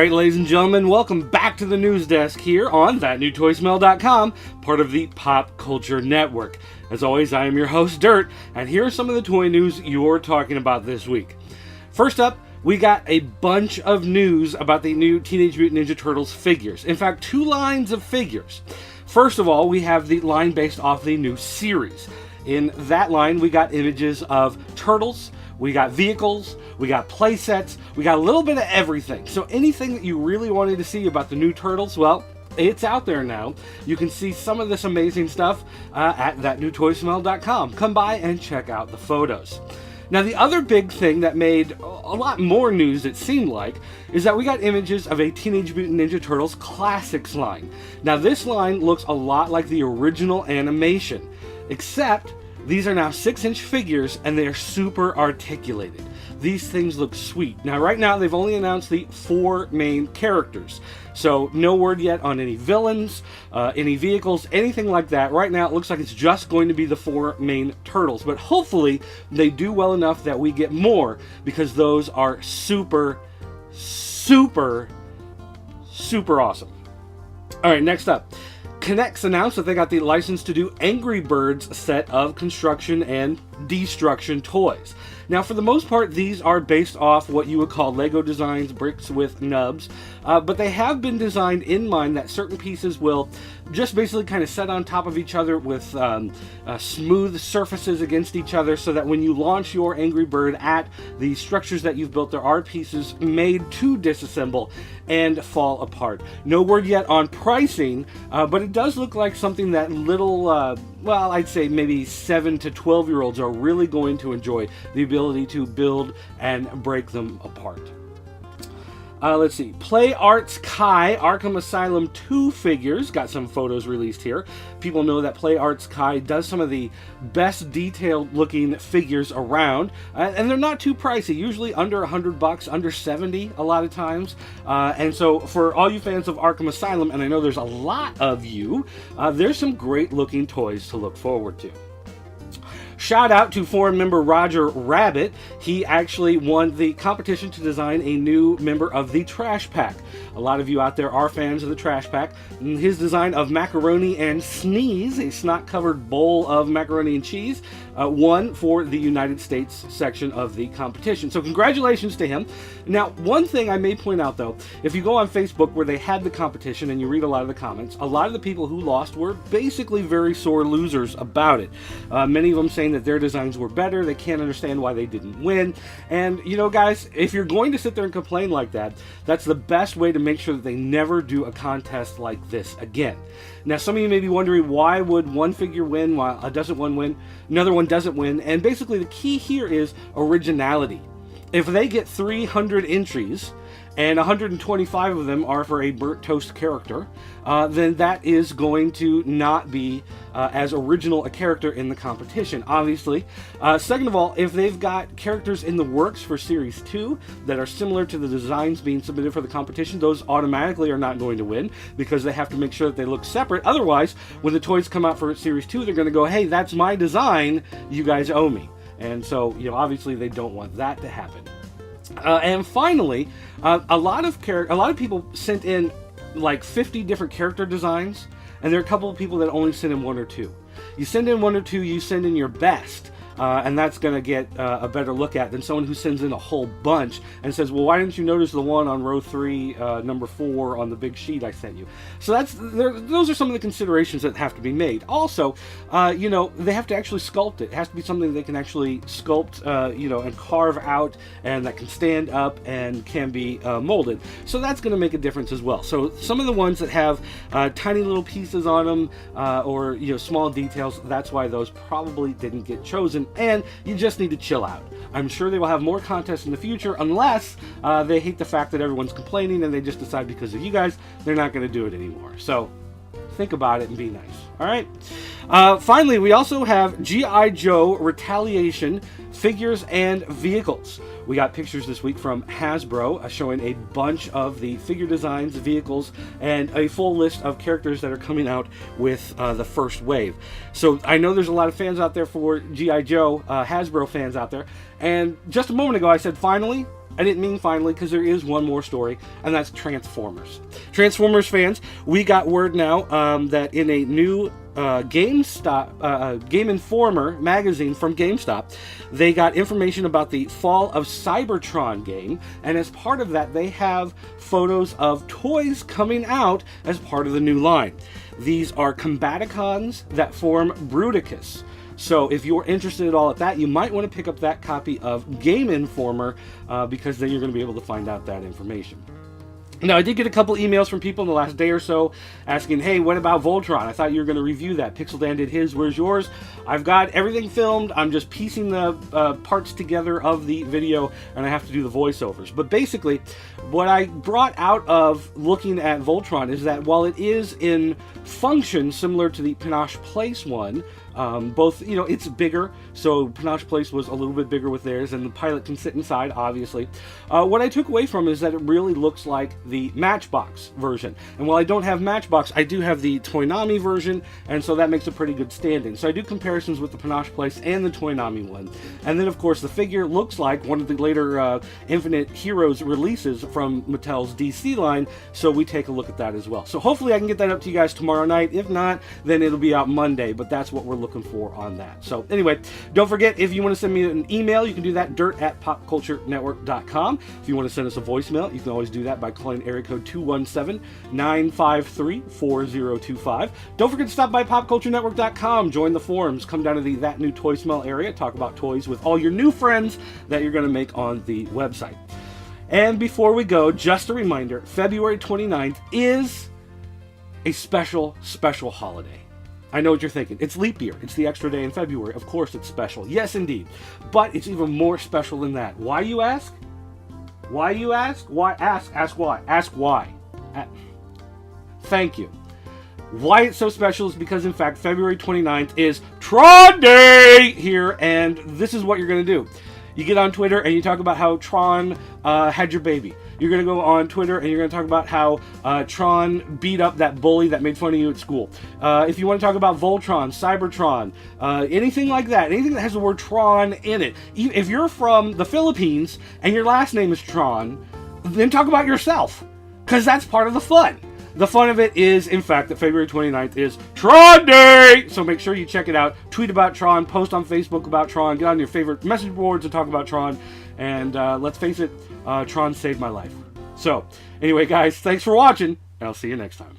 Alright, ladies and gentlemen, welcome back to the news desk here on ThatNewToySmell.com, part of the Pop Culture Network. As always, I am your host, Dirt, and here are some of the toy news you're talking about this week. First up, we got a bunch of news about the new Teenage Mutant Ninja Turtles figures. In fact, 2 lines of figures. First of all, we have the line based off the new series. In that line, we got images of turtles, we got vehicles, we got play sets, we got a little bit of everything. So anything that you really wanted to see about the new Turtles, well, it's out there now. You can see some of this amazing stuff at ThatNewToySmell.com. Come by and check out the photos. Now, the other big thing that made a lot more news, it seemed like, is that we got images of a Teenage Mutant Ninja Turtles Classics line. Now, this line looks a lot like the original animation, except these are now 6-inch figures, and they are super articulated. These things look sweet. Now, right now, they've only announced the 4 main characters. So, no word yet on any villains, any vehicles, anything like that. Right now, it looks like it's just going to be the 4 main turtles. But hopefully, they do well enough that we get more, because those are super, super, super awesome. All right, next up. K'NEX announced that they got the license to do Angry Birds set of construction and destruction toys. Now, for the most part, these are based off what you would call Lego designs, bricks with nubs, but they have been designed in mind that certain pieces will just basically kind of set on top of each other with smooth surfaces against each other, so that when you launch your Angry Bird at the structures that you've built, there are pieces made to disassemble and fall apart. No word yet on pricing, but it does look like something that little, well, I'd say maybe 7 to 12-year-olds are really going to enjoy, the ability to build and break them apart. Let's see. Play Arts Kai Arkham Asylum 2 figures got some photos released here. People know that Play Arts Kai does some of the best detailed looking figures around, and they're not too pricey, usually under $100, under $70 a lot of times. And so for all you fans of Arkham Asylum, and I know there's a lot of you, there's some great looking toys to look forward to. Shout out to forum member Roger Rabbit. He actually won the competition to design a new member of the Trash Pack. A lot of you out there are fans of the Trash Pack. His design of Macaroni and Sneeze, a snot-covered bowl of macaroni and cheese, won for the United States section of the competition. So congratulations to him. Now, one thing I may point out, though, if you go on Facebook where they had the competition and you read a lot of the comments, a lot of the people who lost were basically very sore losers about it. Many of them saying that their designs were better, they can't understand why they didn't win. And, you know, guys, if you're going to sit there and complain like that, that's the best way to make sure that they never do a contest like this again. Now, some of you may be wondering, why would one figure win while another one doesn't win? And basically the key here is originality. If they get 300 entries, and 125 of them are for a burnt toast character, then that is going to not be as original a character in the competition, obviously. Second of all, if they've got characters in the works for Series 2 that are similar to the designs being submitted for the competition, those automatically are not going to win, because they have to make sure that they look separate. Otherwise, when the toys come out for Series 2, they're going to go, hey, that's my design, you guys owe me. And so, you know, obviously they don't want that to happen. And finally, a lot of people sent in like 50 different character designs, and there are a couple of people that only sent in 1 or 2. You send in 1 or 2, you send in your best, and that's going to get a better look at than someone who sends in a whole bunch and says, well, why didn't you notice the one on row 3, number 4 on the big sheet I sent you? So those are some of the considerations that have to be made. Also, you know, they have to actually sculpt it. It has to be something they can actually sculpt, you know, and carve out, and that can stand up and can be molded. So that's going to make a difference as well. So some of the ones that have tiny little pieces on them, or, you know, small details, that's why those probably didn't get chosen. And you just need to chill out. I'm sure they will have more contests in the future, unless they hate the fact that everyone's complaining and they just decide because of you guys, they're not going to do it anymore. So think about it and be nice. All right. Finally, we also have G.I. Joe Retaliation figures and vehicles. We got pictures this week from Hasbro showing a bunch of the figure designs, vehicles, and a full list of characters that are coming out with the first wave. So I know there's a lot of fans out there for G.I. Joe, Hasbro fans out there, and just a moment ago I said finally. I didn't mean finally, because there is one more story, and that's Transformers. Transformers fans, we got word now that in a new Game Informer magazine from GameStop, they got information about the Fall of Cybertron game, and as part of that, they have photos of toys coming out as part of the new line. These are Combaticons that form Bruticus. So if you're interested at all at that, you might want to pick up that copy of Game Informer because then you're going to be able to find out that information. Now, I did get a couple emails from people in the last day or so asking, hey, what about Voltron? I thought you were going to review that. Pixel Dan did his, where's yours? I've got everything filmed. I'm just piecing the parts together of the video, and I have to do the voiceovers. But basically, what I brought out of looking at Voltron is that while it is in function similar to the Panache Place one, both, it's bigger, so Panache Place was a little bit bigger with theirs, and the pilot can sit inside, obviously. What I took away from it is that it really looks like the Matchbox version. And while I don't have Matchbox, I do have the Toynami version, and so that makes a pretty good standing. So I do comparisons with the Panache Place and the Toynami one. And then, of course, the figure looks like one of the later Infinite Heroes releases from Mattel's DC line, so we take a look at that as well. So hopefully I can get that up to you guys tomorrow night. If not, then it'll be out Monday, but that's what we're looking for on that. So anyway, don't forget, if you want to send me an email, you can do that, dirt@popculturenetwork.com. If you want to send us a voicemail, you can always do that by calling area code 217-953-4025. Don't forget to stop by popculturenetwork.com, join the forums, come down to the That New Toy Smell area, talk about toys with all your new friends that you're going to make on the website. And before we go, just a reminder, February 29th is a special, special holiday. I know what you're thinking. It's leap year. It's the extra day in February. Of course it's special. Yes, indeed. But it's even more special than that. Why, you ask? Why, you ask? Why? Ask why. Ask why. Thank you. Why it's so special is because, in fact, February 29th is Tron Day here, and this is what you're going to do. You get on Twitter and you talk about how Tron had your baby. You're going to go on Twitter and you're going to talk about how Tron beat up that bully that made fun of you at school. If you want to talk about Voltron, Cybertron, anything like that, anything that has the word Tron in it. If you're from the Philippines and your last name is Tron, then talk about yourself, because that's part of the fun. The fun of it is, in fact, that February 29th is Tron Day! So make sure you check it out. Tweet about Tron, post on Facebook about Tron, get on your favorite message boards to talk about Tron, and let's face it, Tron saved my life. So, anyway, guys, thanks for watching, and I'll see you next time.